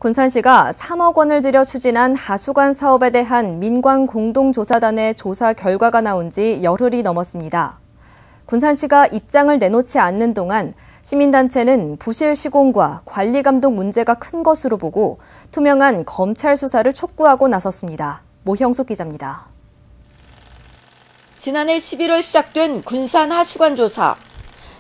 군산시가 3억 원을 들여 추진한 하수관 사업에 대한 민관공동조사단의 조사 결과가 나온 지 열흘이 넘었습니다. 군산시가 입장을 내놓지 않는 동안 시민단체는 부실 시공과 관리 감독 문제가 큰 것으로 보고 투명한 검찰 수사를 촉구하고 나섰습니다. 모형숙 기자입니다. 지난해 11월 시작된 군산 하수관 조사.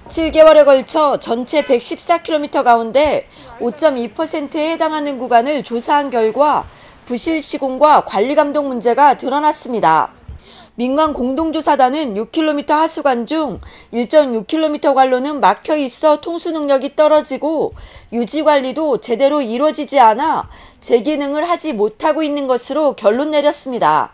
7개월에 걸쳐 전체 114km 가운데 5.2%에 해당하는 구간을 조사한 결과 부실 시공과 관리 감독 문제가 드러났습니다. 민관 공동조사단은 6km 하수관 중 1.6km 관로는 막혀 있어 통수 능력이 떨어지고 유지 관리도 제대로 이루어지지 않아 재기능을 하지 못하고 있는 것으로 결론 내렸습니다.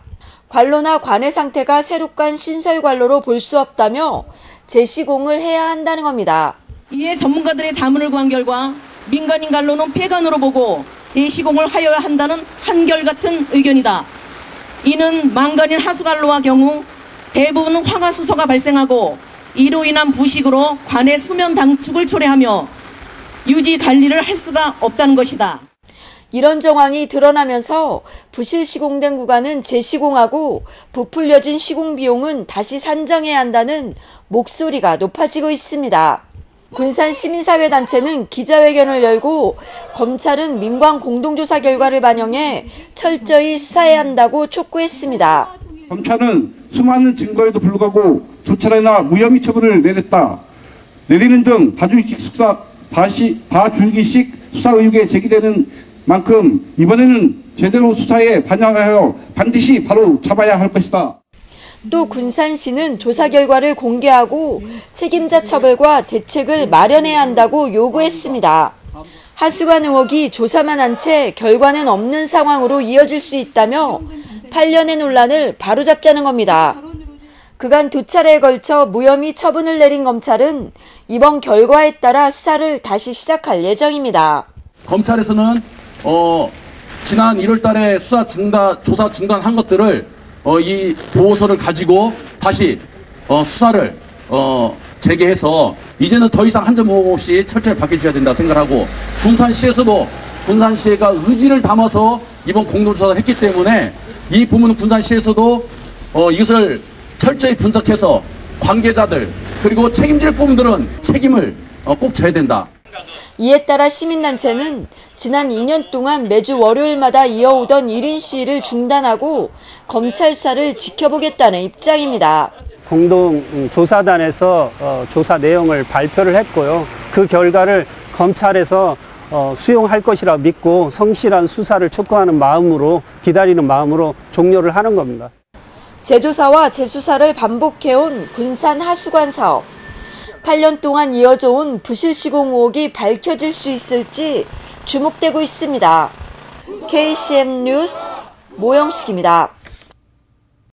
관로나 관해 상태가 새롭간 신설 관로로 볼 수 없다며 재시공을 해야 한다는 겁니다. 이에 전문가들의 자문을 구한 결과 민간인 관로는 폐관으로 보고 재시공을 하여야 한다는 한결같은 의견이다. 이는 망간인 하수관로와 경우 대부분 황화수소가 발생하고 이로 인한 부식으로 관의 수면 당축을 초래하며 유지 관리를 할 수가 없다는 것이다. 이런 정황이 드러나면서 부실 시공된 구간은 재시공하고 부풀려진 시공 비용은 다시 산정해야 한다는 목소리가 높아지고 있습니다. 군산 시민사회단체는 기자회견을 열고 검찰은 민관 공동조사 결과를 반영해 철저히 수사해야 한다고 촉구했습니다. 검찰은 수많은 증거에도 불구하고 두 차례나 무혐의 처분을 내렸다. 내리는 등 다줄기식 수사 의혹에 제기되는 만큼 이번에는 제대로 수사에 반영하여 반드시 바로 잡아야 할 것이다. 또 군산시는 조사 결과를 공개하고 책임자 처벌과 대책을 마련해야 한다고 요구했습니다. 하수관 의혹이 조사만 한 채 결과는 없는 상황으로 이어질 수 있다며 8년의 논란을 바로잡자는 겁니다. 그간 두 차례에 걸쳐 무혐의 처분을 내린 검찰은 이번 결과에 따라 수사를 다시 시작할 예정입니다. 검찰에서는 지난 1월 달에 조사 중단한 것들을 이 보고서를 가지고 다시 수사를 재개해서 이제는 더 이상 한 점 없이 철저히 밝혀줘야 된다 생각하고 군산시가 의지를 담아서 이번 공동조사를 했기 때문에 이 부분은 군산시에서도 이것을 철저히 분석해서 관계자들 그리고 책임질 부분들은 책임을 꼭 져야 된다. 이에 따라 시민단체는 지난 2년 동안 매주 월요일마다 이어오던 1인 시위를 중단하고 검찰 수사를 지켜보겠다는 입장입니다. 공동조사단에서 조사 내용을 발표를 했고요. 그 결과를 검찰에서 수용할 것이라 믿고 성실한 수사를 촉구하는 마음으로 기다리는 마음으로 종료를 하는 겁니다. 재조사와 재수사를 반복해온 군산 하수관 사업. 8년 동안 이어져 온 부실 시공 의혹이 밝혀질 수 있을지 주목되고 있습니다. KCM 뉴스 모형숙입니다.